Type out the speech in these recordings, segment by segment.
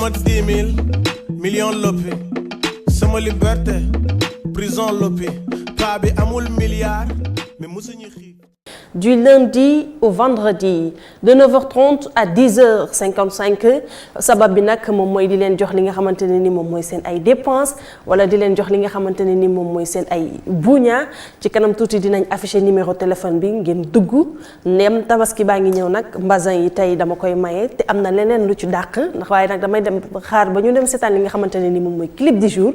sama 10 000 millions loppi sama liberté prison loppi paa bi amul milliard mais musuñu xiif. Du lundi au vendredi de 9h30 à 10h55 sabab bi nag moom mooy di leen jox li nga xamante ne ni moom mooy seen ay dépenses wala di leen jox li nga xamante ne ni moom mooy seen ay buña ci kanam tuuti dinañ afficher numéro téléphone bi ngeen dugg neem tabaski baa ngi ñëw nag mbasin yi tey dama koy maye te am na leneen lu ci dàq ndax waaye nag damay dem xaar ba ñu dem seetaan li nga xamante ne ni moom mooy clip du jour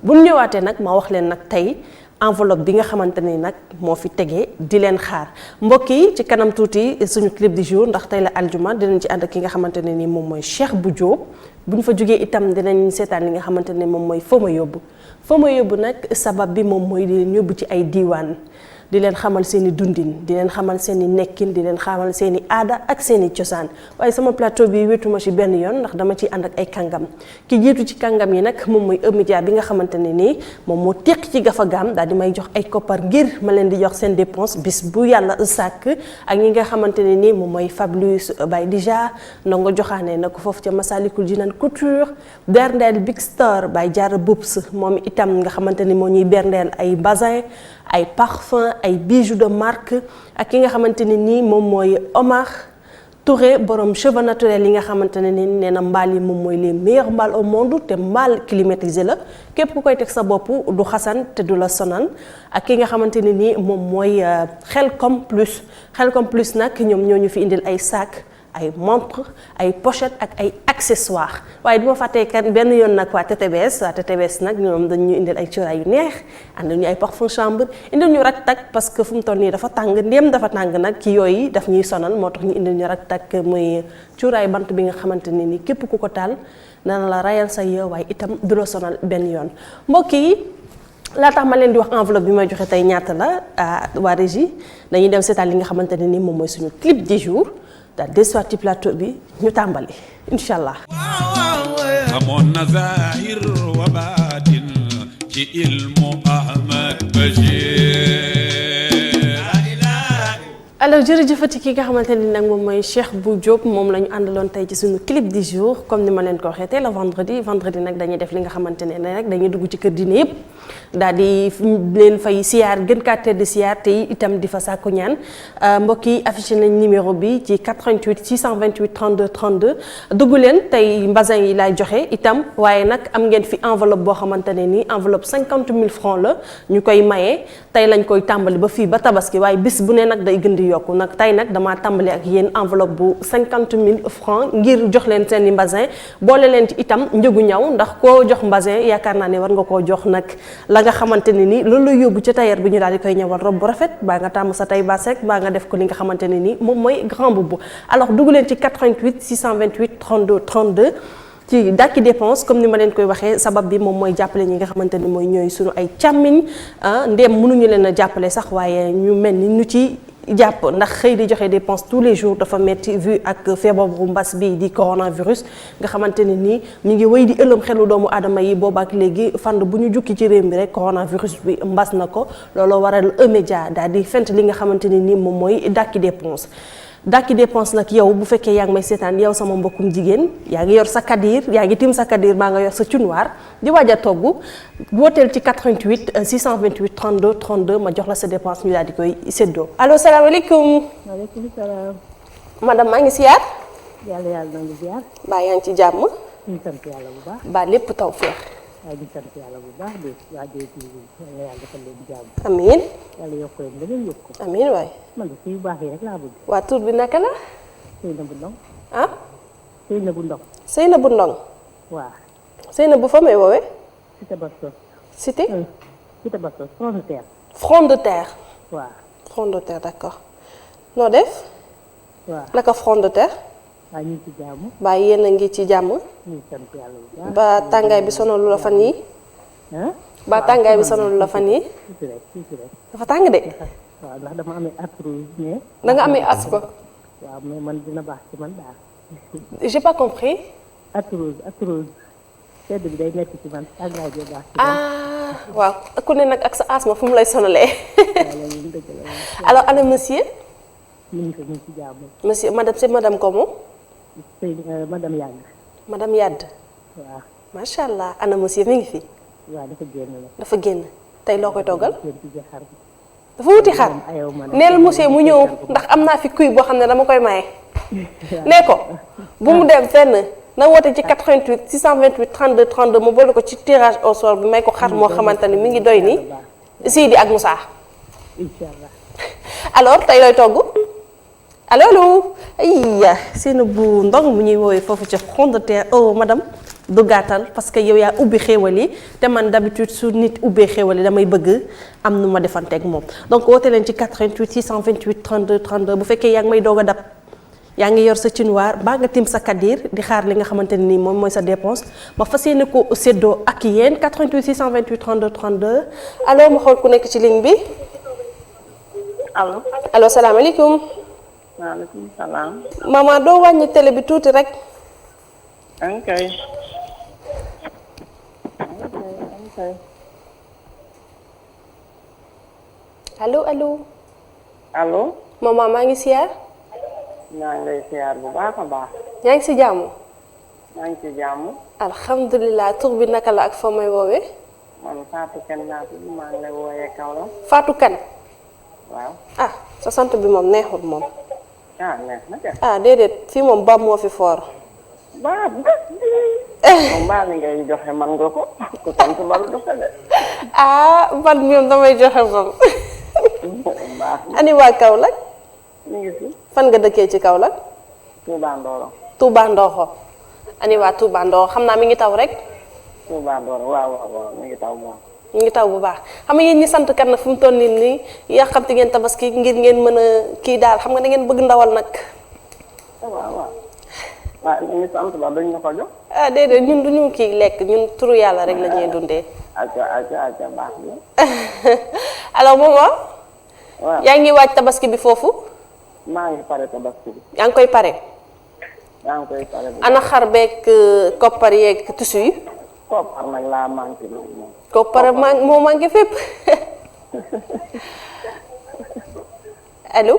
bu ñu ñëwaatee nag ma wax leen nag tey enveloppe bi nga xamante ni nag moo fi tegee di leen xaar mbokk yi ci kanam tuuti suñu clip du jour ndax tey la aljuma dinañ ci ànd ak ki nga xamante ne ni moom mooy Cheikh bu Diop bu ñu fa jógee itam dinañ seetaan li nga xamante ne moom mooy fa ma yóbbu nag sabab bi moom mooy di leen yóbbu ci ay diiwaan di leen xamal seen i dundin di leen xamal seen i nekkin di leen xamal seen i aada ak seen i cosaan waaye sama plateau bi wéetuma ci benn yoon ndax dama ciy ànd ak ay kàngam ki jiitu ci kàngam yi nag moom mooy E-Media bi nga xamante ne nii moom moo teq ci gafagaam daal di may jox ay koppar ngir ma leen di jox seen dépense bis bu yàlla sàkk ak ñi nga xamante ne nii moom mooy Fablus Baye Dija ndongo joxaane na ko foofu ca Masalikul Jinaan Couture berndeel Big Store Baye Diarra Boubs moom itam nga xamante ni moo ñuy berndeel ay basin ay parfum ay bijoux de marque ak ki nga xamante ne nii moom mooy Omar Touré borom cheveux naturels yi nga xamante ne ni nee na mbaal yi moom mooy les meilleurs mbaal au monde te mbaal climatisé la képp ku koy teg sa bopp du xasan te du la sonal ak ki nga xamante ne nii moom mooy Xelcom Plus nag ñoom ñoo ñu fi indil ay sac ay montre ay pochette ak ay accessoires waaye du ma fàttee kan benn yoon nag waa TTBS nag ñoom dañu indil ay cuuraay yu neex àndal ñu ay parfum chambre indil ñu rak tak parce que fu mu toll nii dafa tàng ndéem dafa tàng nag ci yooyu daf ñuy sonal moo tax ñu indil ñu rak tak muy cuuraay bant bi nga xamante ne ni képp ku ko taal dana la rayal sa yë waaye itam du la sonal benn yoon mbokk yi laa tax ma leen di wax enveloppe bi may joxe tey ñaata la waa régie dañuy dem seetaan li nga xamante ne ni moom mooy suñu clip du jour daal desuwaat ci plateau bi ñu tàmbali incha allah. amoon na zahir wa baatin ci ilmu Ahmad Bachir. alors jërëjëfati ki nga xamante ni nag moom mooy Cheikh bu Diop moom la ñu àndaloon tey ci suñu clip du jour comme ni ma leen ko waxee tey la vendredi nag dañuy def li nga xamante ne nag dañuy dugg ci kër diine yëpp daal di leen fay siyaar gën kaa tedd siyaar te itam di fa sàkku ñaan mbokk yi affiché nañ numéro bi ci 88 628 32 32 dugg leen tey mbasin yi laay joxe itam waaye nag am ngeen fi enveloppe boo xamante ne nii enveloppe 50 000 francs la ñu koy maye tey lañ koy tàmbali ba fii ba tabaski waaye bis bu ne nag day gën di yokku nag tey nag damaa tàmbali ak yéen enveloppe bu 50 000 francs ngir jox leen seen i mbasin boole leen ci itam njëgu ñaw ndax koo jox mbasin yaakaar naa ne war nga koo jox nag la nga xamante ne ni loolu la yóbbu ca tailleur bi ñu daal di koy ñëwal robe bu rafet baa nga tàmm sa tay basse rek baa nga def ko li nga xamante ne ni moom mooy grand boubou alors dugg leen ci 88 628 32 32 ci dàkki dépense comme ni ma leen koy waxee sabab bi moom mooy jàppale ñi nga xamante ni mooy ñooy suñu ay càmmiñ ndéem mënuñu leen a jàppale sax waaye ñu mel ni ñu ci jàpp ndax xëy di joxe dépense tous les jours dafa metti vu ak feebaru mbas bi di coronavirus nga xamante ne nii ñu ngi wéy di ëlëm xelu doomu aadama yi boobaak léegi fànn bu ñu jukki ci réew mi rek coronavirus bi mbas na ko looloo waral E-Media daal di fent li nga xamante ne nii moom mooy dàkki dépense nag yow bu fekkee yaa ngi may seetaan yow sama mbokkum jigéen yaa ngi yor sa kadir yaa ngi tim sa kadir baa nga yor sa cunwaar di waaj a togg wooteel ci 88 628 32 32 ma jox la sa dépense ñu daal di koy séddoo allo salaamaaleykum. maaleykum salaam. madame maa ngi siyaar. yàlla na ngi ziar. mbaa yaa ngi ci jàmm. ñu sant yàlla bu baax. mbaa lépp taw féex. waaye ñu sant yàlla bu baax de waa DTV yàlla defal leen jàmm. amiin. yàlla yokk leen ba ngeen yokk ko. amiin waay. man de yu baax yi rek laa bëgg. waa tur bi naka la. Seynabou Ndong. ah. Seynabou Ndong. Seynabou Ndong. waaw. Seynabou fa may woowee. Cité Bastos. Cité. Cité Bastos front de terre. front de terre. waaw. front de terre d'accord. noo def. waaw. naka front de terre. waaw ñu ngi ci jàmm. ba yéen a ngi ci jàmm. ñu ngi sant yàlla bu baax. ba tàngaay bi sonalu la fan yi ba tàngaay bi sonalu la fan yi tuuti rek. dafa tàng de. waaw ndax dama amee arthrose mais. da nga amee asthme. waaw mais man dina baax ci man daal. j'ai pas compris. arthrose sedd bi day nekk ci man tàngaay bi baax ci man. ah waaw ku ne nag ak sa asthme fu mu lay sonalee. waaw loolu dëgg la. alors ana monsieur. ñu ngi ci jàmm. monsieur madame c'est madame comment. Madame Yade. madame Yade. waaw macha allah ana monsieur mi ngi fi. waaw dafa génn la. dafa génn tey loo koy toggal. xar bi. dafa wuti xar neel monsieur mu ñëw ndax am naa fi kuy boo xam ne dama koy maye. nee ko bu mu dem fenn na woote ci 88 628 32 32 mu boole ko ci tirage au sort bi may ko xar moo xamante ni mi ngi doy ni Sidi ak Moussa. incha allah. alors tey looy togg allo allo ayya seen bu ndong mu ñuy woowee foofu ci front de terre oh madame du gàttal parce que yow yaa ubbi xéewal yi te man d'habitude su nit ubbee xéewal yi damay bëgg am nu ma defanteeg moom donc woote leen ci 88 628 32 32 bu fekkee yaa ngi may doog a dab yaa ngi yor sa chinois baa nga tim sa kadir di xaar li nga xamante ne nii moom mooy sa dépense ma fas yéene ko séddoo ak yéen 88 628 32 32 allo ma xool ku nekk ci ligne bi allo salaamaaleykum. maaleykum salaam. maman doo wàññi télé bi tuuti rek. ok. allo allo. allo. maman maa ngi siyaar. maa ngi lay siyaar bu baax a baax. yaa ngi si jàmm. maa ngi ci jàmm. alhamdulilah tur bi naka la ak fa may woowee. man Fatou Kane laa tudd maa ngi lay wooyee Kaolack. Fatou Kane. waaw. ah sa sant bi moom neexul moom. ah neex na kay. ah déedéet fii moom ba moo fi foor. moom baa mi ngay joxe man nga ko ku sant baru doxe de. ah man ñoom damay joxe moom. baax na. ani waa Kaolack. mi ngi fi. fan nga dëkkee ci Kaolack. Touba Ndoro. Touba Ndoxo. ani waa Touba Ndoxo xam naa mi ngi taw rek. Touba Ndoro waaw waaw waaw mi ngi taw moom. mi ngi taw bu baax xam nga yéen ñi sant kat nag fu mu toll nii yàqamti ngeen tabaski ngir ngeen mën a kii daal xam nga da ngeen bëgg ndawal nag. waaw waaw. waaw ñu ngi sant ba dañ na ko jox. ah déedéet ñun du ñu kii lekk ñun turu yàlla rek la ñuy dundee. acca baax na. alors maman. waaw yaa ngi waaj tabaski bi foofu. maa ngi pare tabaski bi. yaa ngi koy pare. yaa ngi koy pare. ana xar beeg koppar yeeg tissu yi. koppar nag laa manqué moom. koppar moo manqué fépp. allo.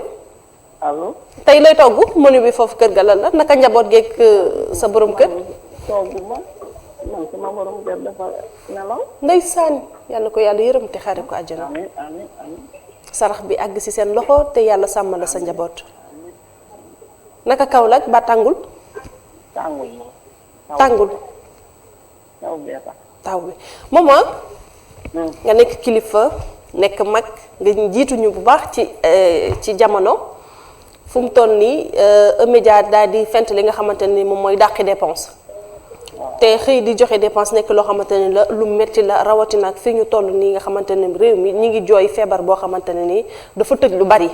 allo. tey looy togg menu bi foofu kër ga lan la naka njaboot geeg sa borom kër. togg man sama borom kër dafa nelaw. ndeysaan yàlla ko yàlla yërëm te xare ko àjjana. amiin amiin amiin. sarax bi àgg ci seen loxo te yàlla sàmm la sa njaboot. naka Kaolack ba tàngul. tàngul moom. tàngul. taw bee tax. taw bi maman. nga nekk kilifa nekk mag nga jiituñu bu baax ci jamono fu mu toll nii média daal di fent li nga xamante ni moom mooy dàqi dépense. te xëy di joxe dépense nekk loo xamante ni la lu metti la rawatina ak fii ñu toll nii nga xamante ne réew mi ñi ngi jooy feebar boo xamante ne nii dafa tëj lu bari.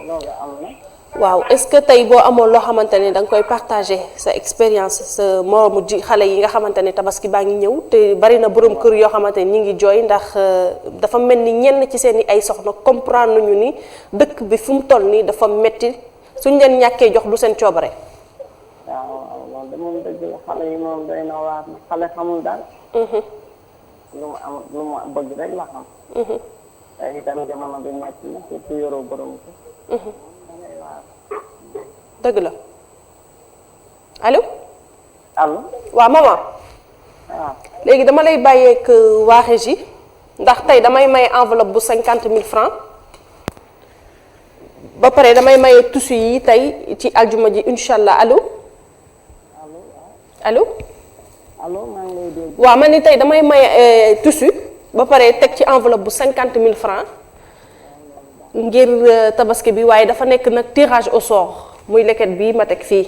loolu am na. waaw est-ce que tey boo amoon loo xamante ni da nga koy partager sa expérience sa moromu xale yi nga xamante ni tabaski baa ngi ñëw te bari na borom kër yoo xamante ni ñi ngi jooy ndax dafa mel ni ñenn ci seen i ay soxna comprendre nañu ni dëkk bi fu mu toll nii dafa metti suñ leen ñàkkee jox du seen coobare. waaw loolu de moom dëgg la xale yi moom day na waar na xale xamul daal. lu mu bëgg rek la xam. te itam jamono bi metti na surtout yoroo borom kër. dëgg la allo. allo. waaw maman. waaw. léegi dama lay bàyyeek waa Régie ndax tey damay maye enveloppe bu 50 000 francs ba pare damay maye tissu yi tey ci aljuma ji incha allah allo. allo. allo maa ngi lay dégg. waaw man ni tey damay maye tissu ba pare teg ci enveloppe bu 50 000 francs ngir tabaski bi waaye dafa nekk nag tirage au sort muy leket bi ma teg fii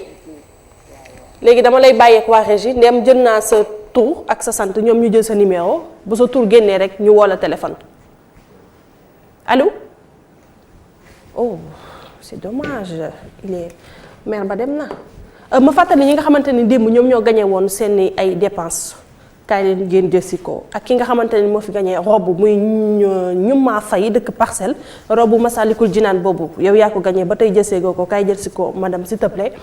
léegi dama lay bàyyeek waa Régie ndem jël naa sa tur ak sa sant ñoom ñu jël sa numéro bu sa tur génnee rek ñu woo la téléphone allo. oh c'est dommage il est mère ba dem na ma fàttali ñi nga xamante ni démb ñoom ñoo gañe woon seeni ay dépenses kaay leen ngeen jëlsi ko ak ki nga xamante ni moo fi gañee robe muy ñu maa fay dëkk Parcelles robe Masalikul Jinaan boobu yow yaa ko gañee ba tey jëlsee goo ko kaay jëlsi ko madame s'il te plaît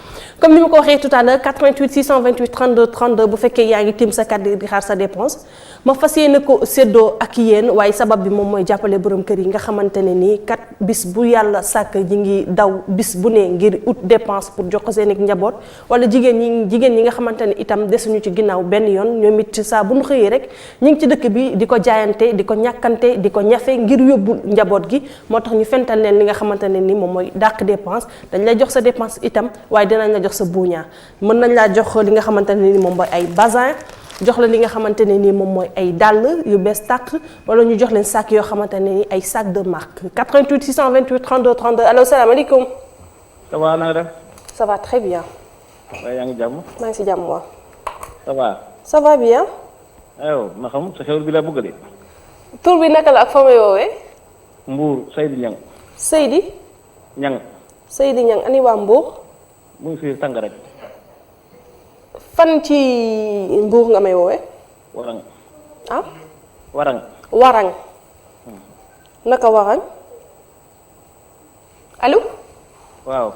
comme ni ma ko waxee tout à l'heure 88 628 32 32 bu fekkee yaa ngi tim sa kàddu di xaar sa dépense ma fas yéene ko séddoo ak yéen waaye sabab bi moom mooy jàppale borom kër yi nga xamante ne nii kat bis bu yàlla sàkk ñi ngi daw bis bu ne ngir ut dépense pour jox ko seen i njaboot wala jigéen ñi nga xamante ne itam desuñu ci ginnaaw benn yoon ñoom it saa bu ñu xëyee rek ñu ngi ci dëkk bi di ko jaayante di ko ñàkkante di ko ñafe ngir yóbbu njaboot gi moo tax ñu fental leen li nga xamante ne ni moom mooy dàq dépense dañ lay jox sa dépense itam waaye dinañ la jox sa buuñaa mën nañ laa jox li nga xamante ne ni moom mooy ay bazin jox la li nga xamante ne nii moom mooy ay dàll yu bees tàq wala ñu jox leen sac yoo xamante ne ni ay sac de marque 88 628 32 32 allo salaamaaleykum. ça va na nga def. ça va très bien. waaye yaa ngi jàmm. maa ngi si jàmm waaw. ça va. ça va bien. aywa ma xam sa xewal bi laa bëgg de. tur bi naka la ak fa may woowee. Mbour Seydi Niang. Seydi. Niang. Seydi Niang ani waa Mbour. mu ngi fi tàng rek. fan ci Mbour nga may woowee. Warang. ah. Warang. Warang. naka Warang. allo. waaw.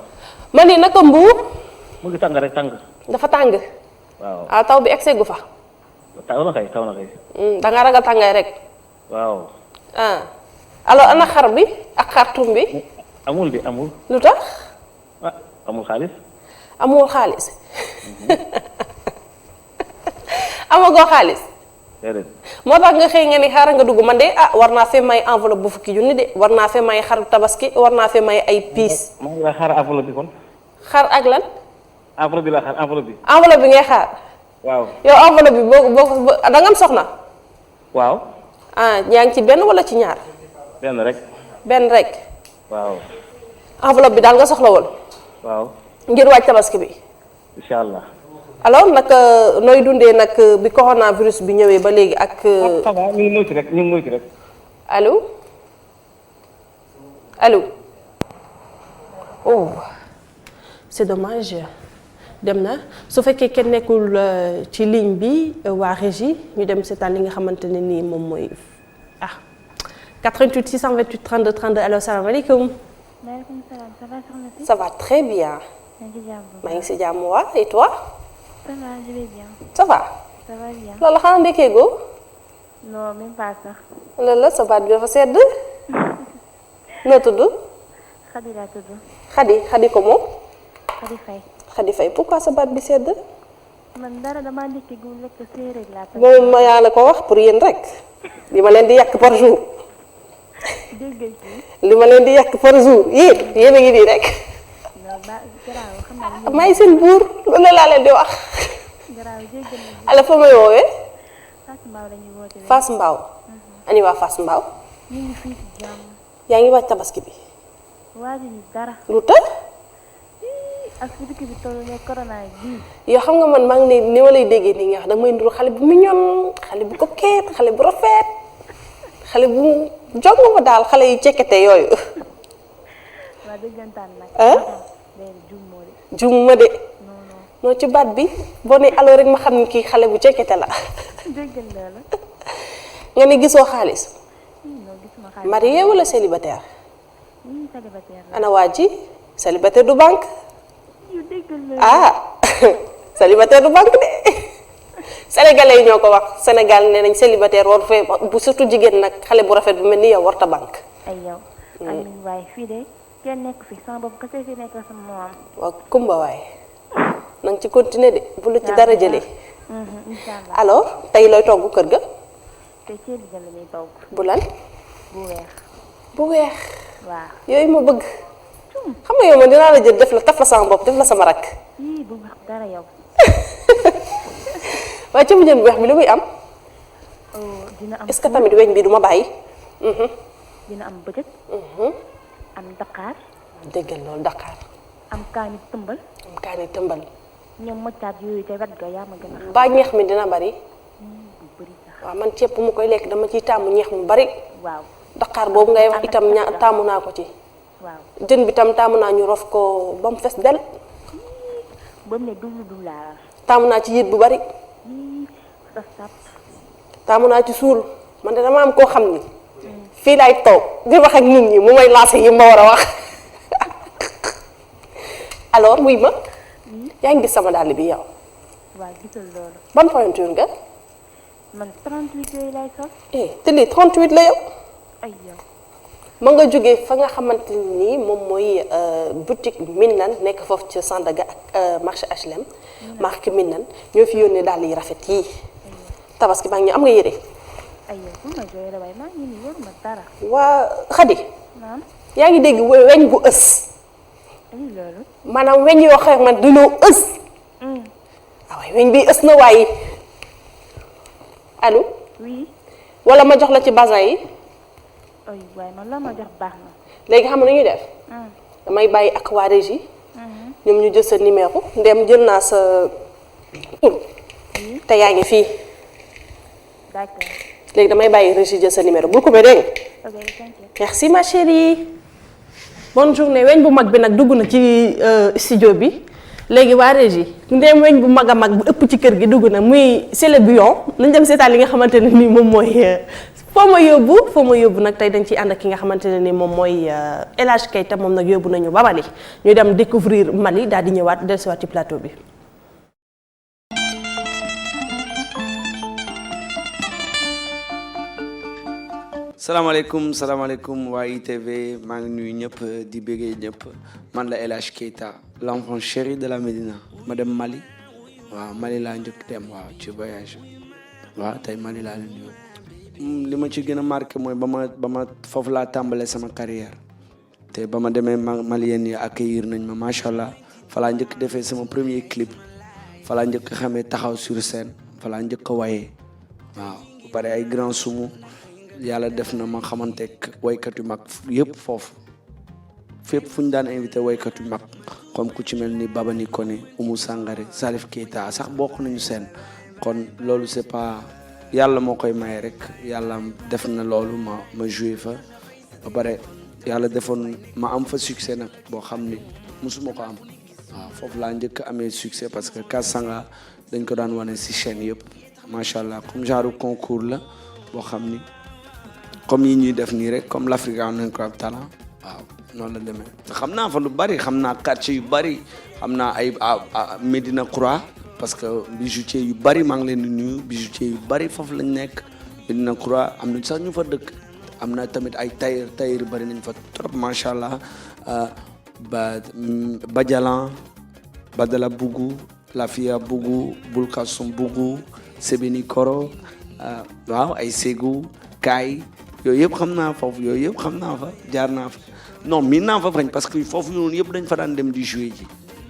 ma ni naka Mbour. mu ngi tàng rek tàng. dafa tàng. waaw. ah taw bi egg gu fa. taw na kay taw na kay. da nga ragal tàngaay rek. waaw. ah alors ana xar bi ak xartum bi. amul de amul. lu tax. ah amul xaalis. amul xaalis. amagoo xaalis. déedéet. moo tax nga xëy nga ni xaaral nga dugg man de war naa fee may enveloppe bu fukki junni de war naa fee may xaru tabaski war naa fee may ay piis. maa ngi la xaar enveloppe bi kon. xar ak lan. enveloppe bi la xaar enveloppe bi. enveloppe bi ngay xaar. waaw. yow enveloppe bi boo da nga am soxna. waaw. ah yaa ngi ci benn wala ci ñaar. benn rek. benn rek. waaw. enveloppe bi daal nga soxla woon. waaw. ngir waaj tabaski bi. incha allah. alors nag nooy dundee nag bi coronavirus bi ñëwee ba léegi ak. ça va ñu ngi moytu rek ñu ngi moytu rek. allo allo oh c'est dommage dem na su fekkee kenn nekkul ci ligne bi waa régie ñu dem seetaan li nga xamante ne nii moom mooy 88 628 32 32 allo salaamaaleykum. maaleykum salaam ça va soxna si. ça va très bien. maa ngi si jàmm waa et toi. ça va je vais bien. ça va. ça va bien. loolu xanaa ndekkee goo. non même pas sax. loolu la sa baat bi dafa sedd. noo tudd. Khady laa tudd. Khady ko moom. Khady Faye. Khady Faye pourquoi sa baat bi sedd. man dara damaa ndekki gu lekk séeréer laa. moom ma yaa la ko wax pour yéen rek. li ma leen di yàq par jour. déggal ci. li ma leen di yàq par jour yéen a ngi nii rek. non ba garaaw xam naa may seen buur loolu laa leen di wax. garaaw déggal na. ala fa may woowee. Fass Mbao la ñuy woote. Fass Mbao. ani waa Fass Mbao. ñu ngi fii ci jàmm. yaa ngi waaj tabaski bi. waajuñu dara. lu tax. ak fi dëkk bi toll ne corona bii. yow xam nga man maa ngi ne ni ma lay déggee nii nga wax danga may ndur xale bu mignon xale bu coquette xale bu rafet xale bu jog ma daal xale yi cekkete yooyu. waa dëggantaan nag. léegi jum ma de. non ci baat bi boo nee allo rek ma xam ni kii xale bu cekkete la. déggal loolu. nga ne gisoo xaalis. non gisuma xaalis. marié wala célibataire. célibataire la. ana waa ji célibataire du banque. yu déggal loolu. célibataire du banque de. sénégalais yi ñoo ko wax Sénégal nee nañ célibataire war fee bu surtout jigéen nag xale bu rafet bu mel ni yow warta banque. ay yow. amiin waaye fii de kenn nekk fi sama bopp kese fi nekk sama maam. waaw kumba waaye na nga ci continuer de bu lu ci dara jëlee. incha allah alors tey looy togg kër ga. te ceeb bi la ñuy togg. bu lan. bu weex. bu weex. waaw yooyu ma bëgg. xam nga yow man dinaa la jël def la taf la sama bopp def la sama rakk. yii bu wax dara yow. waaye ceebu jën bu weex bi lu muy am. dina am est-ce que tamit weñ bi du ma bàyyi. dina am bëgët. am daqaar. déggal loolu Dakar. am kaani tëmbal. am kaani tëmbal. ñoom moccaat yooyu te wet ga yaa ma gën a xam. ba ñeex mi dina bari. bu bëri sax. waaw man ceeb bu ma koy lekk dama ciy taamu ñeex mu bari. waaw. Dakar boobu ngay wax itam taamu naa ko ci. waaw. jën bi tam taamu naa ñu rof ko ba mu fes del. ba mu ne dul laa. taamu naa ci yit bu bari. sa sap. taamu naa ci suul man de dama am koo xam ni. fii laay toog di wax ak nit ñi mu may lancé yi ma war a wax. alors muy ma. yaa ngi gis sama dàll bi yow. waaw gisal loolu. ban pointure nga. man 38 yooyu lay sol. te lii 38 la yow. ay yow. ma nga jógee fa nga xamante ni moom mooy boutique Minnan nekk foofu ci Sandaga ak marché HLM. marque Minnan ñoo fi yónnee dàll yi rafet yii. tabaski baa ngi am nga yére. ay yow bu ma jooy la waaye maa ngi nii yoruma dara. waa Xadi. naam. yaa ngi dégg weñ gu ës. ay loolu. maanaam weñ yoo xam man dañoo ës. waaye weñ bi ës na waaye. allo. oui. wala ma jox la ci bazin yi. ay waaye man la ma jox baax na. léegi xam nga nu ñuy def. damay bàyyi ak waa régie. ñoom ñu jël sa numéro ndem jël naa sa tur. te yaa ngi fii. d'accord. léegi damay bàyyi régie jël sa numéro bul ko ba dégg. ok thank you. merci ma chérie. bonne journée weñ bu mag bi nag dugg na ci studio bi. léegi waa régie ndem weñ bu mag a mag bu ëpp ci kër gi dugg na muy c'est le bouillon nañ dem seetaan li nga xamante ne nii moom mooy foo ma yóbbu nag tey dañ ciy ànd ak ki nga xamante ne nii moom mooy El Hadj Keita moom nag yóbbu nañu ba Mali ñu dem découvrir Mali daal di ñëwaat dellusiwaat ci plateau bi. salaamaaleykum waa ITV maa ngi nuyu ñëpp di bëggee ñëpp man la El Hadj Keita l'enfant chéri de la Médina ma dem Mali waaw Mali laa njëkk dem waaw ci voyage waaw tey Mali laa leen yóbbu li ma ci gën a marqué mooy ba ma foofu laa tàmbalee sama carrière te ba ma demee Malien yi accueillir nañ ma macha allah fa laa njëkk defee sama premier clip fa laa njëkk xamee taxaw sur scène fa laa njëkk a wayee waaw bu pare ay grand sumu yàlla def na ma xamanteeg waykat yu mag yëpp foofu fépp fu ñu daan invité waykat yu mag comme ku ci mel ni Baba Nikone Oumou Sangaré Salif Keita sax bokk nañu seen kon loolu c'est pas yàlla moo koy maye rek yàlla def na loolu ma joué fa ba pare yàlla defoon ma am fa succès nag boo xam ni musuma ko am waaw foofu laa njëkk amee succès parce que Kasanga dañ ko daan wane ci chaîne yëpp macha allah comme genre concours la boo xam ni comme yi ñuy def nii rek comme l'Africa nañ ko am talent waaw noonu la demee xam naa fa lu bari xam naa quartier yu bari xam naa ay Médina Croix parce que bijoutier yu bari maa ngi leen di nuyu bijoutier yu bari foofu lañ nekk Médina Croix am na sax ñu fa dëkk am na tamit ay tailleur bari nañ fa trop macha allah Badialan Badala Bougou Lafia Bougou Bulkasum Bougou Sebeni Koro waaw ay Ségou Kaay yooyu yëpp xam naa foofu yooyu yëpp xam naa fa jaar naa fa non miin naa fa fañ parce que foofu noonu yëpp dañ fa daan dem di jouer ji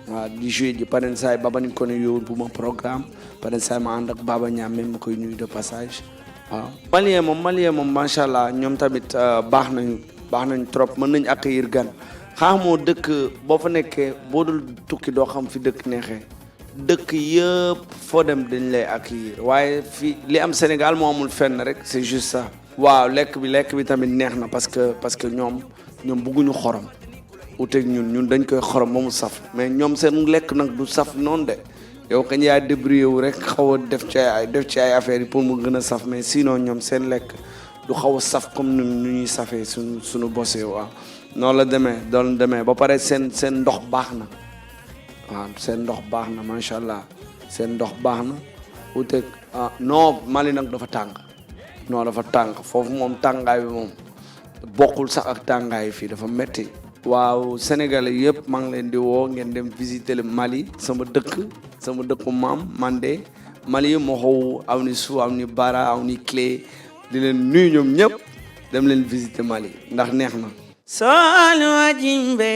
waaw di jouer ji paren saay Baba ni ko ne yow bu ma programme paren saay ma ànd ak Baba Ñaam même ma koy nuyu de passage waaw malien moom macha allah ñoom tamit baax nañ trop mën nañ accueillir gan xaamoo dëkk boo fa nekkee boo dul tukki doo xam fi dëkk neexee dëkk yëpp foo dem dañ lay accueillir waaye fii li am Sénégal moo amul fenn rek c'est juste ça waaw lekk bi tamit neex na parce que ñoom bëgguñu xorom uteeg ñun dañ koy xorom ba mu saf mais ñoom seen lekk nag du saf noonu de yow kañ yaa débrouillé wu rek xaw a def ci ay affaires yi pour mu gën a saf mais sinon ñoom seen lekk du xaw a saf comme nu ñuy safee suñu bosee waaw noonu la demee ba pare seen ndox baax na waaw seen ndox baax na macha allah seen ndox baax na uteeg non Mali nag dafa tàng foofu moom tàngaay bi moom bokkul sax ak tàngaay fii dafa metti waaw sénégalais yëpp maa ngi leen di woo ngeen dem visiter le Mali sama dëkku maam Mandé Mali moo xaw aw ni Sou aw ni Bara aw ni Clé di leen nuyu ñoom ñëpp dem leen visiter Mali ndax neex na solo jimbe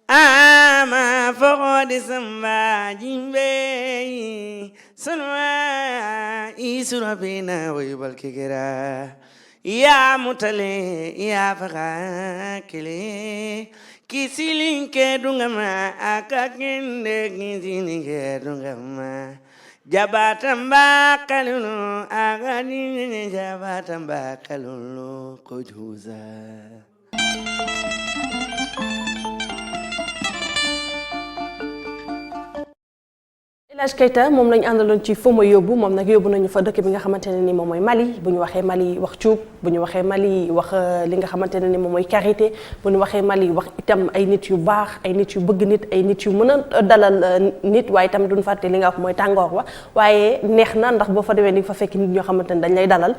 ama fogode samba jimbe sunwa isura bina waybal kekera ya mutale ya faga kele kisilinke dungama akakende kisilinke dungama jabatamba kalulu agani jabatamba kalulu kojuza El Hadj Keita moom lañu àndaloon ci Foo ma yóbbu moom nag yóbbu nañu fa dëkk bi nga xamante ne ni moom mooy Mali bu ñu waxee Mali wax cuub bu ñu waxee Mali wax li nga xamante ne ni moom mooy karité bu ñu waxee Mali wax itam ay nit yu baax ay nit yu bëgg nit ay nit yu mën a dalal nit waaye itam duñ fàtte li nga wax mooy tàngoor wa waaye neex na ndax boo fa demee ni fa fekk nit ñoo xamante ne dañ lay dalal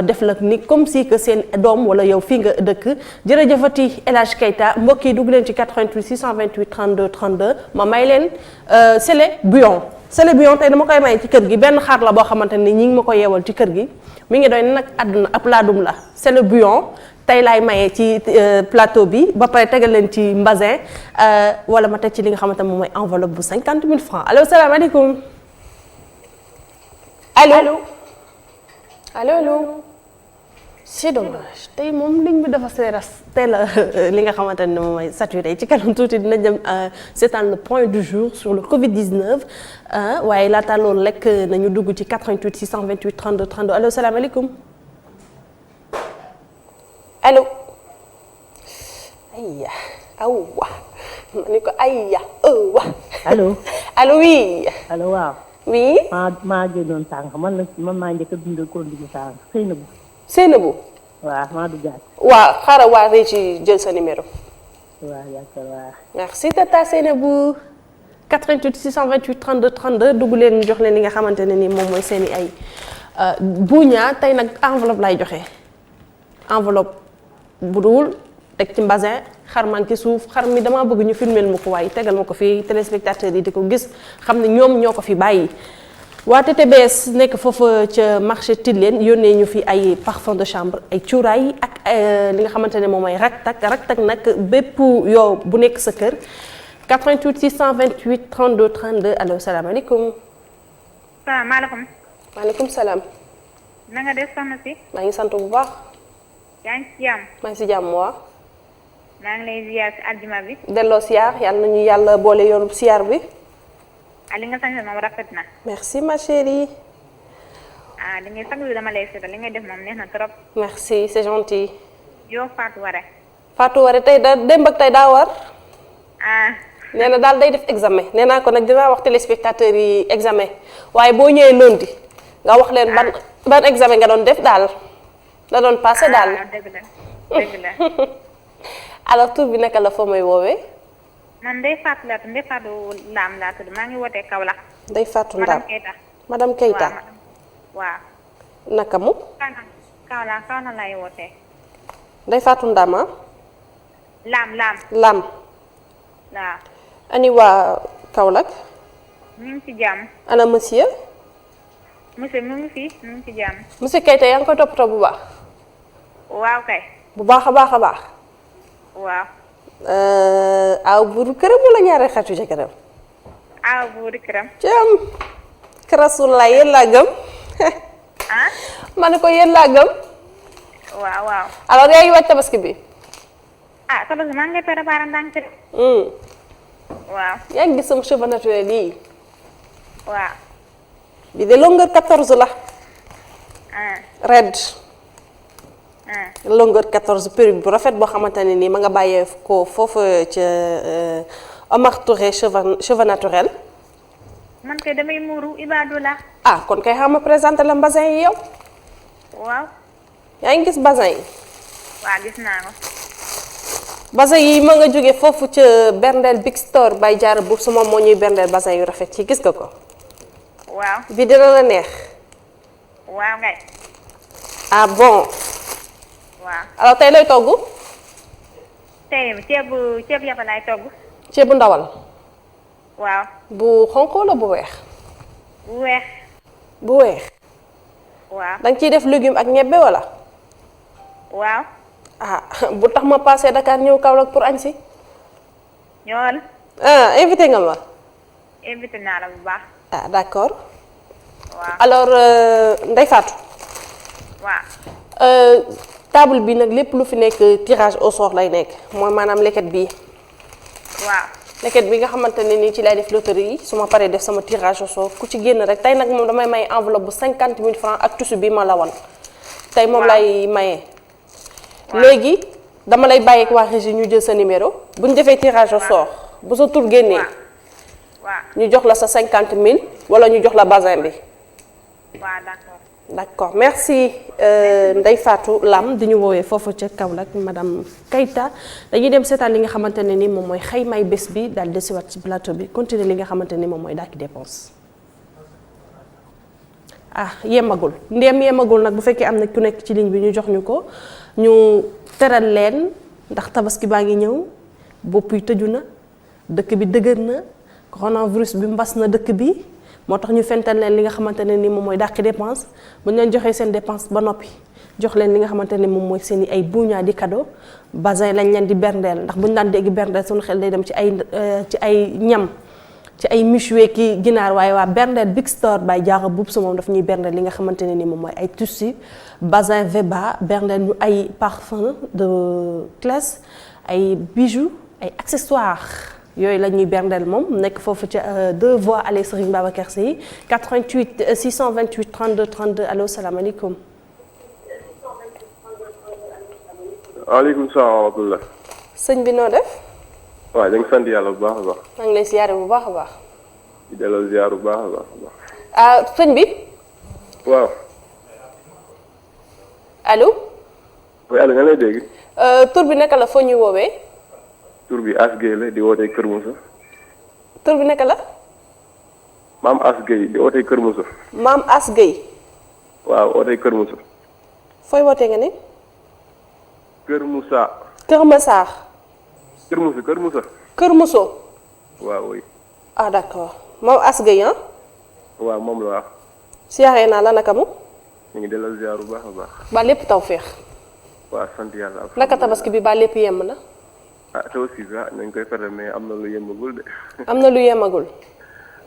def la ni comme si que seen doom wala yow fii nga dëkk jërëjëfati El Hadj Keita mbokk yi dugg leen ci 88 628 32 32 ma may leen Sélé Bouillon Sélé Bouillon tey dama koy may ci kër gi benn xaar la boo xamante ni ñi ngi ma ko yeewal ci kër gi mi ngi doy nag àdduna ab laadum la Sélé Bouillon tey laay maye ci plateau bi ba pare tegal leen ci mbasin wala ma teg ci li nga xamante ne moom mooy enveloppe bu 50 000 francs allo salaamaaleykum allo allo c'est dommage tey moom ligne bi dafa seeras tey la li nga xamante ne moom mooy saturé ci kanam tuuti dina jëm seetaan le point du jour sur le Covid-19 waaye laata loolu rek nañu dugg ci 88 628 32 32 allo salaamaaleykum allo ayya awwa ma ni ko ayya awwa allo allo oui allo waaw. oui maa génnoon sànq man maa njëkk a bind conduite sànq Seynabou waaw maa duggaat. waaw xaaral waa Régie jël sa numéro. waaw d'accord waaw. merci tata Seynabou 88 628 32 32 dugg leen jox leen li nga xamante ne ni moom mooy seen i ay buuñaa tey nag enveloppe lay joxe enveloppe bu dul teg ci mbasin xar man ci suuf xar mi damaa bëgg ñu filmeel ma ko waaye tegal ma ko fii téléspectateurs yi di ko gis xam ne ñoom ñoo ko fi bàyyi. waa TTBS nekk foofu ca marché Tilène yónnee ñu fi ay parfum de chambre ay cuuraay ak li nga xamante ne moom mooy raktak nag bépp yow bu nekk sa kër 88 628 32 32 allo salaamaaleykum. salaamaaleykum. maaleykum salaam. na nga def soxna si. maa ngi sant bu baax. yaa ngi ci jàmm. maa ngi si jàmm waa. maa ngi lay ziar si aljuma bi. delloo siyaar yàlla nañu yàlla boole yoonu siyaar bi. li nga sañ moom rafet na. merci ma chérie. li ngay sax dama lay seetal li ngay def moom neex na trop. merci c'est gentil. yow Fatou Waré. Fatou Waré tey da démb ak tey daa war. nee na daal day def examen nee naa ko nag dinaa wax téléspectateurs yi examen waaye boo ñëwee lundi nga wax leen ban examen nga doon def daal la doon passé daal. dëgg la. alors tur bi naka la foo may woowee. man Ndeye Fatou laa tudd Ndeye Fatou Lam laa tudd maa ngi wootee Kaolack. Ndeye Fatou Ndam madame Keita. madame Keita. waaw. naka mu. Kaolack laay wootee. Ndeye Fatou Ndam ah. Lam. waaw. ani waa Kaolack. ñu ngi ci jàmm. ana monsieur. monsieur mu ngi fi mu ngi ci jàmm. monsieur Keita yaa ngi koy toppatoo bu baax. waaw kay. bu baax a baax a baax. waaw. aw buuru këram wala ñaari xatu ca këram. aw buuru këram. jam Rasulullah yéen laa gëm. ma ne ko yéen laa gëm. waaw. alors yaa ngi waaj tabaski bi. tabaski maa ngi préparé ndànk de. waaw. yaa ngi gis sama cheveux naturel yii. waaw. bi de longueur 14 la. red. longueur 14 perruque bu rafet boo xamante ne nii ma nga bàyyee ko foofu ca Omar Touré cheveux naturel. man kay damay muuru Ibadullah. kon kay xam ma présenté la mbasin yi yow. waaw. yaa ngi gis basin yi. waaw gis naa ko. basin yi ma nga jóge foofu ca Berndeel Big Store bay jaar bu sama moo ñuy berndeel basin yu rafet ci gis nga ko. waaw. bi dina la neex. waaw ngay. bon. waaw. alors tey lay togg. tey ceeb yàpp laay togg. ceebu ndawal. waaw. bu xonq wala bu weex. bu weex. bu weex. waaw. da nga ciy def légume ak ñebbe wala. waaw. bu tax ma passé Dakar ñëw Kaolack pour añ si. ñool. invité nga ma. invité naa la bu baax. d'accord. waaw. alors Ndeye Fatou. waaw. table bi nag lépp lu fi nekk tirage au sort lay nekk mooy maanaam leket bii. waaw. leket bi nga xamante ne nii ci lay def loterie yi su ma paree def sama tirage au sort ku ci génn rek tey nag moom damay may enveloppe bu 50 000 francs ak tissu bi ma la wan. tey moom lay maye. léegi dama lay bàyyi ak waa régie ñu jël sa numéro bu ñu defee tirage au sort bu sa tur génnee. ñu jox la sa 50 000 wala ñu jox la bazin bi. waaw d'accord. D'accord merci Ndeye Fatou Lam di ñu woowee foofu ca Kaolack madame Keita dañuy dem seetaan li nga xamante ne ni moom mooy xaymaay bés bi daal di desiwaat ci plateau bi continuer li nga xamante ni moom mooy dàkki dépense. yemagul ndéem yemagul nag bu fekkee am na ku nekk ci ligne bi ñu jox ñu ko ñu teral leen ndax tabaski baa ngi ñëw bopp yi tëju na dëkk bi dëgër na coronavirus bi mbas na dëkk bi moo tax ñu fental leen li nga xamante ne ni moom mooy dàqi dépense bu ñu leen joxee seen dépense ba noppi jox leen li nga xamante ne moom mooy seen i ay buñaa di cadeau basin lañ leen di berndeel ndax bu ñu daan dégg berndeel suñu xel day dem ci ay ñam ci ay méchoui ki ginaar waaye waa berndeel Big Store bay jaaxa buub sa moom daf ñuy berndeel li nga xamante ne ni moom mooy ay tissu basin Veba berndeel ñu ay parfum de classe ay bijoux ay accessoires yooyu la ñuy berndeel moom nekk foofu ca 2 voies allée Serigne Babacar Sy 88 628 32 32 allo salaamaaleykum. waaleykum salaam wa rahmatulah. sëñ bi noo def. waaw da nga sant yàlla bu baax a baax. maa ngi lay ziare bu baax a baax. di delloo ziar bu baax a baax. sëñ bi. waaw. allo. oui allo nga lay dégg. tur bi naka la foo ñuy woowee. tur bi As Gueye la di wootee Kër Moussa. tur bi naka la. maam As Gueye di wootee Kër Moussa. maam As Gueye. waaw wootee Kër Moussa. fooy wootee nga ni. Kër Moussa. Kër Massar. Kër Moussa Kër Moussa. Kër Mousso. waaw oui. D'accord maam As Gueye ah. waaw moom la waaw. siyaaree naa la naka mu. ñu ngi delloo ziar bu baax a baax. ba lépp taw féex. waaw sant yàlla. naka tabaski bi ba lépp yemb na. tabaski bi nañ koy fere mais am na lu yemagul de. am na lu yemagul.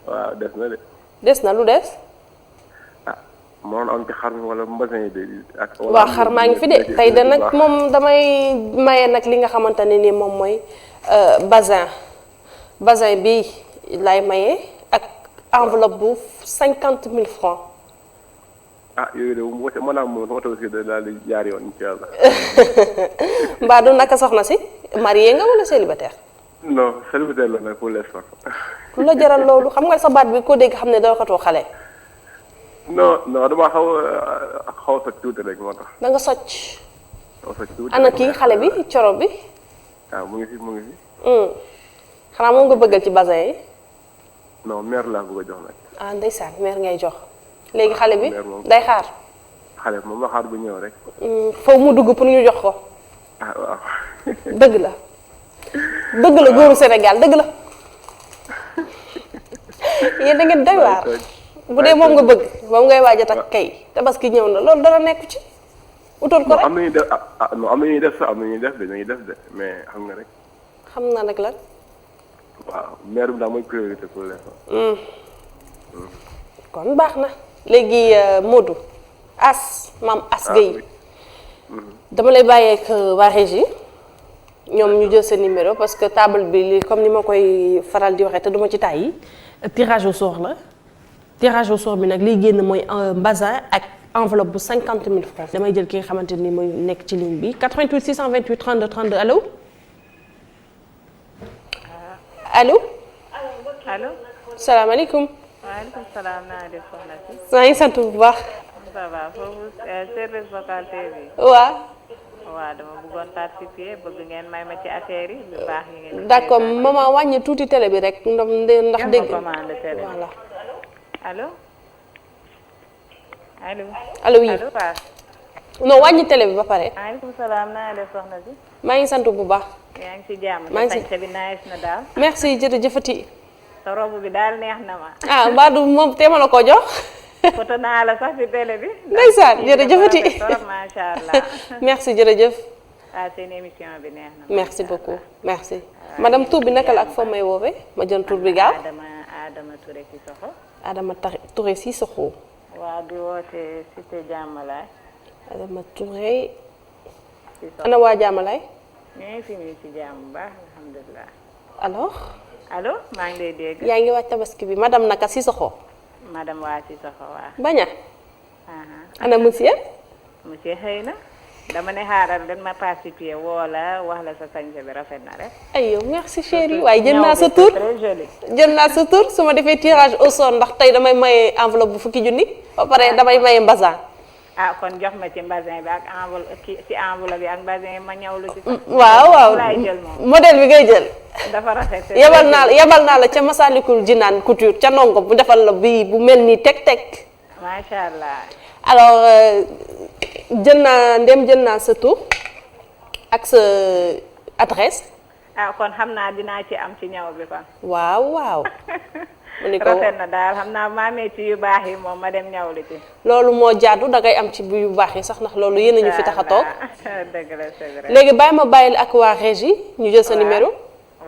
waaw des na de. des na lu des. moo am ci xar mi wala mbasin yi de ak. waaw xar maa ngi fi de tey de nag moom damay maye nag li nga xamante ne ni moom mooy basin bi lay maye ak enveloppe bu 50 000 francs. yooyu de moom mën naa moom sama tabaski de daal di jaar yoon incha allah. mbaa du naka soxna si marié nga wala célibataire. non célibataire la nag pour l'instant. lu la jaral loolu xam nga sa baat bi ko dégg xam ne doo ko too xale. non damaa xaw a socc tuuti rek moo tax. da nga socc. xaw a socc tuuti ana kii xale bi coro bi. mu ngi fi. xanaa moom nga bëggal ci basin yi. non mère laa bëgg a jox nag. ndeysaan mère ngay jox. léegi xale bi day xaar. xale bi moom la xaar bu ñëw rek. foofu mu dugg pour ñu jox ko. waaw. dëgg la. dëgg la góoru Sénégal dëgg la. yéen da ngeen doy waar. bu dee moom nga bëgg moom ngay waaj a takk kay tabaski ñëw na loolu dara nekku ci. utal ko rek am na ñuy def am na ñuy def sax am na ñuy def de mais xam nga rek. xam na nag lan. waaw mère bi daal mooy priorité pour l'instant. kon baax na léegi Modou maam As Gueye dama lay bàyyeek waa régie ñoom ñu jël sa numéro parce que table bi li comme ni ma koy faral di waxee te duma ci tàyyi tirage au sort la tirage au sort bi nag liy génn mooy basin ak enveloppe bu 50 000 francs damay jël ki nga xamante ni mooy nekk ci ligne bi 88 628 32 32 allo allo. allo. salaamaaleykum. waaleykum salaam naa def soxna si. maa ngi sant bu baax. ça va foofu service vocal TV. waaw. waaw dama bëggoon participer bëgg ngeen may ma ci affaire yi lu baax yi ngeen. d'accord maman wàññi tuuti télé bi rek ndax dégg. commande télé voilà. allo. allo. allo oui allo Paa. non wàññi télé bi ba pare. waaleykum salaam naa def soxna si. maa ngi sant bu baax. yaa ngi ci jàmm. maa ngi si sañse bi nice na daal. merci jërëjëfati. sa robe bi daal neex na ma. Mbadou moom téema la ko jox. foto naa la sax ci télé bi. ndeysaan jërëjëfati. macha allah. merci jërëjëf. seen émission bi neex na. merci beaucoup merci. madame tur bi naka la ak foo may woowee ma jël tur bi gaaw. Adama Touré Sissoko. Adama Touré Sissoko. waaw di woote cité Diamalaye. Adama Touré. ana waa Diamalaye. ñu ngi fi ñu ci jàmm bu baax alhamdulilah. alors. allo maa ngi lay dégg. yaa ngi waaj tabaski bi madame naka Sissoko. madame waa Sissoko waa. baña. ana monsieur. monsieur xëy na. dama ne xaaral dañ ma participer wala wax la sa sañse bi rafet na rek. ay yow merci chérie waaye jël naa sa ñaw bi tur c'est très joli. jël naa sa tur su ma defee tirage au sort ndax tey damay maye enveloppe bu fukki junni ba pare damay maye mbasan. ah kon jox ma ci mbasin bi ak enveloppe bi ak mbasin yi ma ñawlu ci. waaw laay jël moom. modèle bi ngay jël. dafa rafet. yebal naa la ca Masalikul Jinaan couture ca nongo bu defal la bii bu mel nii teg. macha allah. alors jël naa sa tur ak sa adresse. ah kon xam naa dinaa ci am ci ñaw bi kon. waaw. mu ni ko rafet na daal xam naa maamee ci yu baax yi moom ma dem ñawlu ci. loolu moo jaadu dangay am ci bu yu baax yi sax ndax loolu yéen a ñu fi tax a toog. dëgg la c'est vrai. léegi bàyyi ma bàyyil ak waa régie ñu jël sa numéro.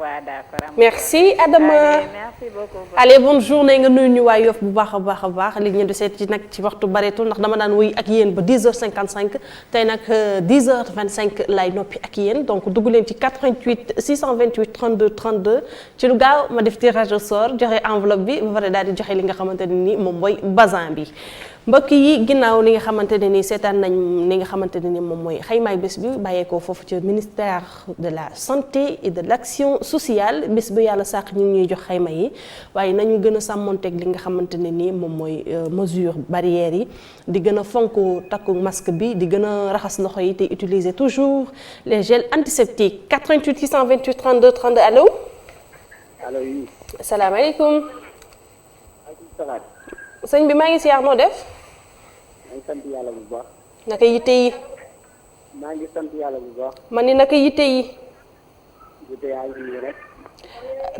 waaw d'accord. merci Adama. merci beaucoup. allez bonne journée nga nuyu ñu waa Yoff bu baax a baax li ñu di seet ci nag ci waxtu bareetul ndax dama daan wuy ak yéen ba 10h55 tey nag 10h25 lay noppi ak yéen donc dugg leen ci 88 628 32 32 ci lu gaaw ma def tirage au sort joxe enveloppe bi ba pare daal di joxe li nga xamante ne ni moom mooy bazin bi. mbokk yi ginnaaw li nga xamante ne ni seetaan nañ li nga xamante ne ni moom mooy xaymaay bés bi bàyyeekoo foofu ci ministère de la santé et de l'action sociale bés bu yàlla sàq ñu ngi ñuy jox xayma yi waaye nañu gën a sàmmonteeg li nga xamante ne ni moom mooy mesure barrières yi di gën a fonk takku masque bi di gën a raxas loxo yi te utiliser toujours les gels antiseptiques 88 628 32 32 allo. allo oui. asalaamaaleykum. maaleykum salaam. sëñ bi maa ngi siyaar noo def. maa ngi sant yàlla bu baax. naka yitte yi. maa ngi sant yàlla bu baax. man ni naka yitte yi. yitte yaa ngi rek.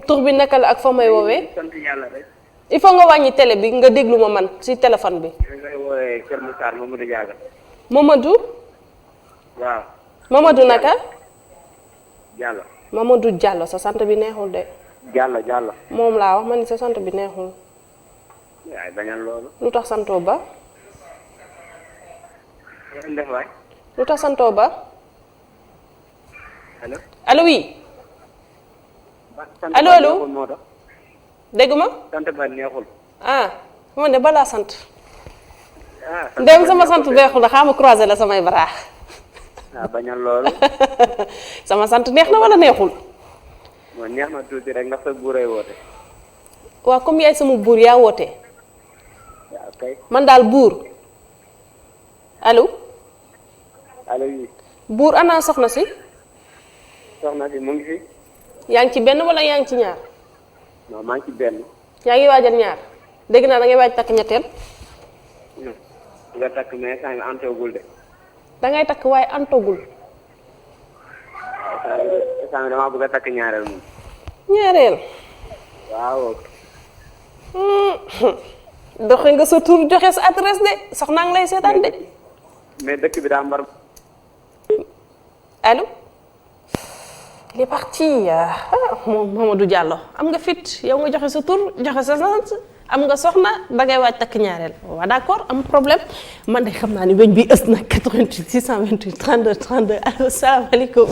tur bi naka la ak fa may woowee. sant yàlla rek. il faut nga wàññi télé bi nga déglu ma man si téléphone bi. ñu ngay woowee Kër Moussa Mamadou Diaga. Mamadou. waaw. Mamadou naka. Diallo. Mamadou Diallo sa sant bi neexul de. Diallo. moom laa wax man ni sa sant bi neexul. waaye bañal loolu. lu tax santoo ba. ngeen def waay. lu tax santoo ba. allo. allo oui. allo moo tax. dégg ma. sant ba neexul. ah man de balaa sant. ah ndem sama sant neexul la xaama croiser la samay bras. bañal loolu. sama sant neex na wala neexul. moo neex na tuuti rek ndax sa buuray woote. waaw comme yaay sama buur yaa woote. waaw kay. man daal buur. allo. allo oui. buur ana soxna si. soxna si mu ngi fi. yaa ngi ci benn wala yaa ngi ci ñaar. non maa ngi ci benn. yaa ngi waajal ñaar dégg naa da ngay waaj takk ñetteel. nga takk mais saa ngi antogul de. da ngay takk waaye antogul. saa ngi damaa bëgg a takk ñaareel moom. ñaareel. waaw. doxe nga sa tur joxe sa adresse de soxna ngi lay seetaan de. mais dëkk bi daa mbar. allo. il est parti moom Mamadou Diallo am nga fit yow nga joxe sa tur joxe sa sant am nga soxna dangay waaj takk ñaareel waaw d'accord am problème man de xam naa ni weñ bi ës na 88 628 32 32 allo salaamaaleykum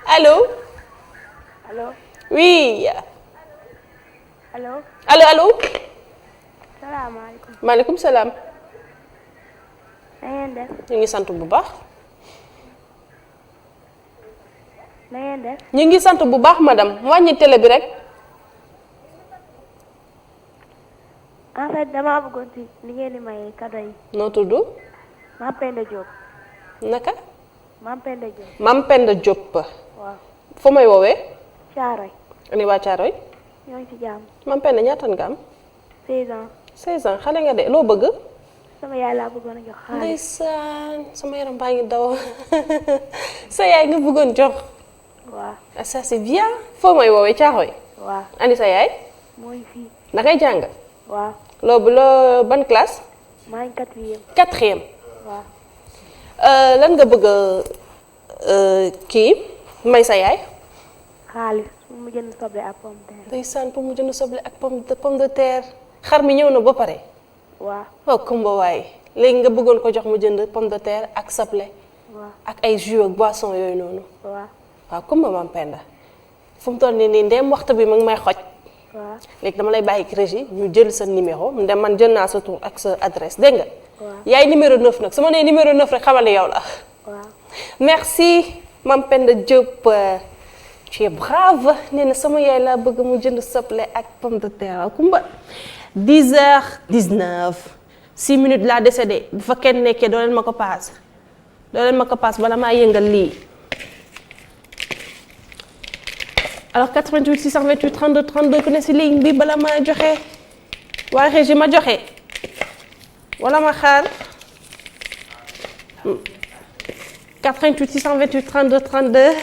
allo. allo. oui. allo. allo. salaamaaleykum. maaleykum salaam. na ngeen def. ñu ngi sant bu baax. na ngeen def. ñu ngi sant bu baax madame wàññi télé bi rek. en fait damaa bëggoon ci li ngeen di maye cadeau yi. noo tudd. Mame Penda Diop. naka. Mame Penda Diop. Mame Penda Diop. waaw. foo may woowee. Caaroy. ani waa Caaroy. ñoo ngi ci jàmm. Mame Penda ñaata nga am. 16 ans. 16 ans xale nga de loo bëgg. sama yaay laa bëggoon a jox xaalis. ndeysaan sama yaram baa ngi daw sa yaay nga bëggoon jox. waaw. ça c'est bien. foo may woowee Caaroy. waaw. ani sa yaay. mooy fii. da ngay jàng. waaw. loo ban classe. maa ngi 4e. 4e. waaw. lan nga bëgg kii may sa yaay. xaalis pour mu jënd soble ak pomme de terre. ndeysaan pour mu jënd soble ak pomme de terre xar mi ñëw na ba pare. waaw. waaw kumba waay léegi nga bëggoon ko jox mu jënd pomme de terre ak soble. waaw. ak ay jus ak boisson yooyu noonu. waaw. waaw kumba Mame Penda fu mu toll nii ndéem waxtu bi mu ngi may xoj. waaw léegi dama lay bàyyi ak régie ñu jël sa numéro ndem man jël naa sa tur ak sa adresse dégg nga. waaw yaay numéro 9 nag su ma nee numéro 9 rek xamal ne yow la. waaw merci Mame Penda Diop tu es brave nee na sama yaay laa bëgg mu jënd soble ak pomme de terre kumba 10h19 6 minutes laa décédé bu fa kenn nekkee doo leen ma ko paas bala maa yëngal lii. alors 88 628 32 32 ku ne si ligne bi bala maa joxe waa régie ma joxe wala ma xaar 88 628 32 32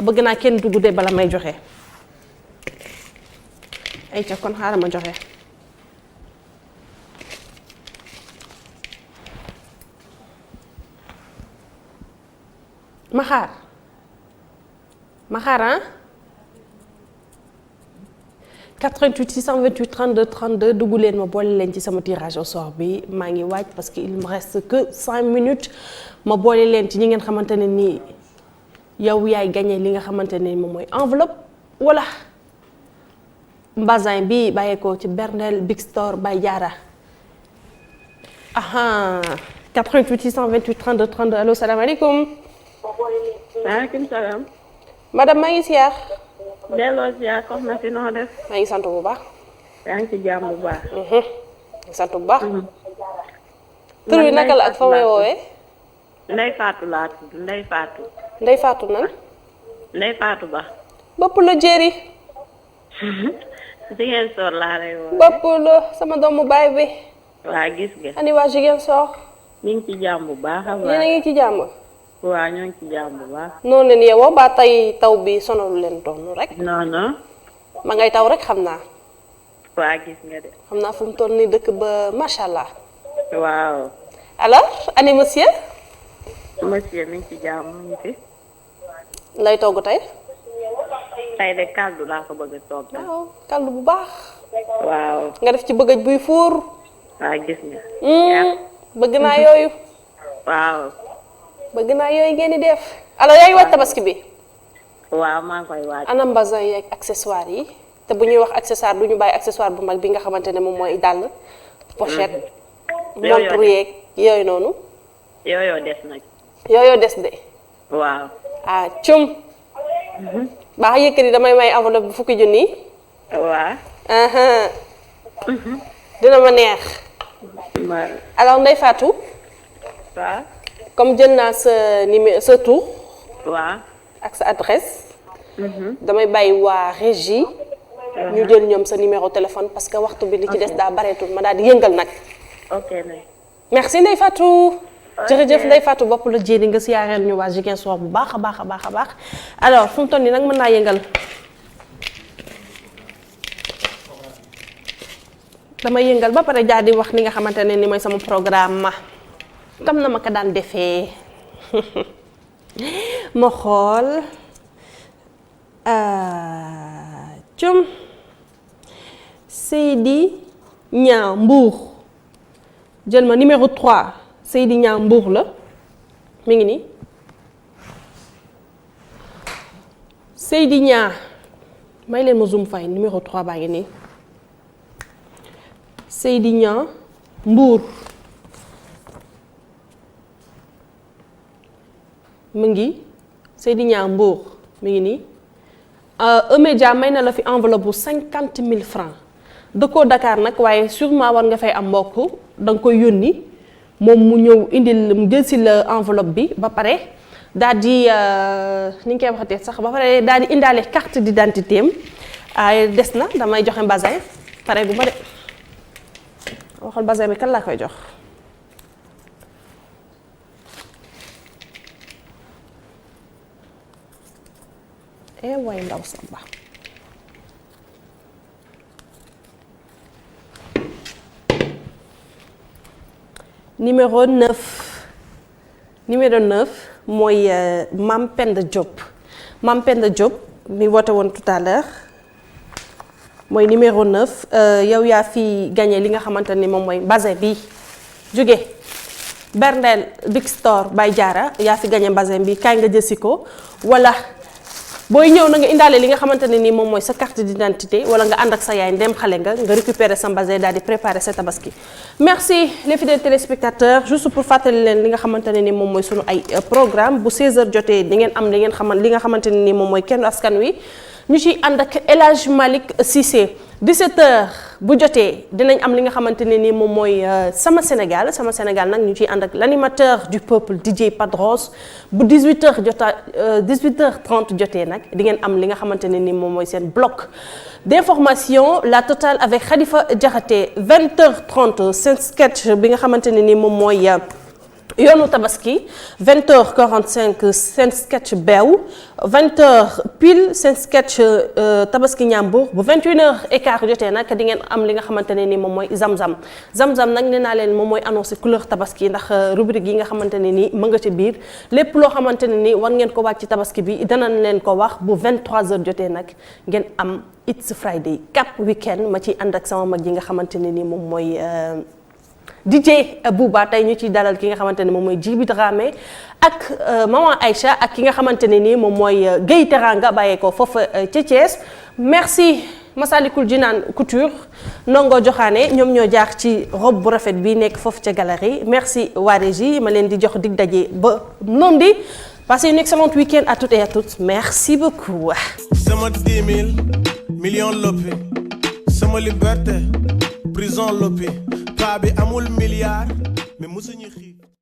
bëgg naa kenn dugg de bala may joxe ay ca kon xaaral ma joxe ma xaar ah 88 628 32 32 dugg leen ma boole leen ci sama tirage au sort bi maa ngi waaj parce que il me reste que 5 minutes ma boole leen ci ñi ngeen xamante ne nii yow yaay gagné li nga xamante ne moom mooy enveloppe wala mbasin bi bàyyeekoo ci Bernel Big Store Baye Diarra aha 88 628 32 32 allo salaamaaleykum. maaleykum salaam. madame maa ngi siyaar. delloo siyaar soxna si noo def. maa ngi sant bu baax. yaa ngi ci jàmm bu baax. maa ngi sant bu baax. tur wi naka la ak fa may woowee. Ndey Faatu laa tudd Ndey Faatu. Ndey Faatu nan. Ndey Faatu Ba. bopp la jéeri. Ziguinchor laa lay woo. bopp la sama doomu baay bi. waa gis nga. ani waa Ziguinchor. ñu ngi ci jàmm bu baax a baax. yéen a ngi ci jàmm. waaw ñoo ngi ci jàmm bu baax. noonu leen yeewoo ba tey taw bi sonalu leen doon rek. non non. ma ngay taw rek xam naa. waa gis nga de. xam naa fu mu toll nii dëkk ba macha allah. waaw. alors ani monsieur. monsieur mi ngi ci jàmm mi ngi fi. lay togg tey. tey de kaldu laa ko bëgg a togg. waaw kaldu bu baax. waaw. nga def ci bëggaj buy fuur. waa gis nga. bëgg naa yooyu. waaw. bëgg naa yooyu ngeen di def. alors yaa ngi waaj tabaski bi. waaw maa ngi koy waaj. ana mbasin yeeg accessoire yi te bu ñuy wax accessoire du ñu bàyyi accessoire bu mag bi nga xamante ne moom mooy dàll. pochette. montre yeeg yooyu noonu. yooyu des nag. yooyu des de. waaw. ah cum. baax yëkkati damay may enveloppe bu fukki junni. waaw. dina ma neex. alors Ndeye Fatou. waaw. comme jël naa sa numéro sa tur. waaw. ak sa adresse. damay bàyyi waa régie. ñu jël ñoom sa numéro téléphone parce que waxtu bi li ci des daa bareetul ma daal di yëngal nag. ok nag. merci Ndeye Fatou. jërëjëf Ndeye Fatou bopp la jéeri nga siyaareel ñu waa Ziguinchor bu baax a baax a baax a baax alors fu mu toll nii nag mën naa yëngal. damay yëngal ba pare jaar di wax li nga xamante ne ni mooy sama programme ma. tam na ma ko daan defee ma xool cum Seydi Niang Mbour jël ma numéro 3 Seydi Niang Mbour la mi ngi nii Seydi Niang may leen ma zoom fay numéro 3 baa ngi nii Seydi Niang Mbour mu ngi Seydi Niang Mbour mi ngi nii E-Media may na la fi enveloppe bu 50 000 francs dëkkoo Dakar nag waaye sûrement war nga fay am mbokk da nga koy yónni moom mu ñëw indil mu jël si la enveloppe bi ba pare daal di ni ñu koy waxatee sax ba pare daal di indaale carte d'identité am des na damay joxe mbasin pare bu ma de waxal mbasin bi kan laa koy jox. waay ndaw samba numéro 9 mooy Mame Penda Diop Mame Penda Diop mi woote woon tout à l'heure mooy numéro 9 yow yaa fi gagné li nga xamante ni moom mooy basin bi jóge Bernel Big Store Baye Diarra yaa fi gagné basin bi kaay nga jësi ko wala booy ñëw na nga indaale li nga xamante ne nii moom mooy sa carte d'identité wala nga ànd ak sa yaay ndem xale nga récupérer sa mbase daal di préparer sa tabaski. merci les fidèles téléspectateurs juste pour fàttali leen li nga xamante ne ni moom mooy sunu ay programme bu 16h jotee di ngeen am li nga xamante ne ni moom mooy kenn askan wi ñu ciy ànd ak El Hadj Malick Cissé 17h bu jotee dinañ am li nga xamante ne ni moom mooy sama Sénégal nag ñu ciy ànd ak l'animateur du peuple DJ Padros bu 18h30 jotee nag di ngeen am li nga xamante ne ni moom mooy seen bloc d'information la totale avec Khalifa Diakhaté 20h30 seen sketch bi nga xamante ne ni moom mooy yoonu tabaski 20h45 seen sketch beew 20h pile seen sketch tabaski ñàmbur bu 21h15 jotee nag di ngeen am li nga xamante ne ni moom mooy zam-zam nag nee naa leen moom mooy annoncé couleur tabaski ndax rubrique yi nga xamante ne ni mën nga ci biir lépp loo xamante ne ni war ngeen ko wàcc ci tabaski bi danañ leen ko wax bu 23h jotee nag ngeen am It's Friday Cap Weekend ma ciy ànd ak sama mag yi nga xamante ne ni moom mooy DJ Bouba tey ñu ciy dalal ki nga xamante ne moom mooy Djibi Dramé ak maman Aïcha ak ki nga xamante ne nii moom mooy Guèye Teranga bàyyee ko foofu ca Thiès. merci Masalikul Jinaan Couture Ndongo Joxaane ñoom ñoo jaar ci robe bu rafet bi nekk foofu ca galerie merci waa régie ma leen di jox dig daje ba lundi. Passez une excellente week-end à toutes et à tous. Merci beaucoup. Sama 10 000 millions loppi sama liberté prison loppi paa bi amul milliard mais musuñu xii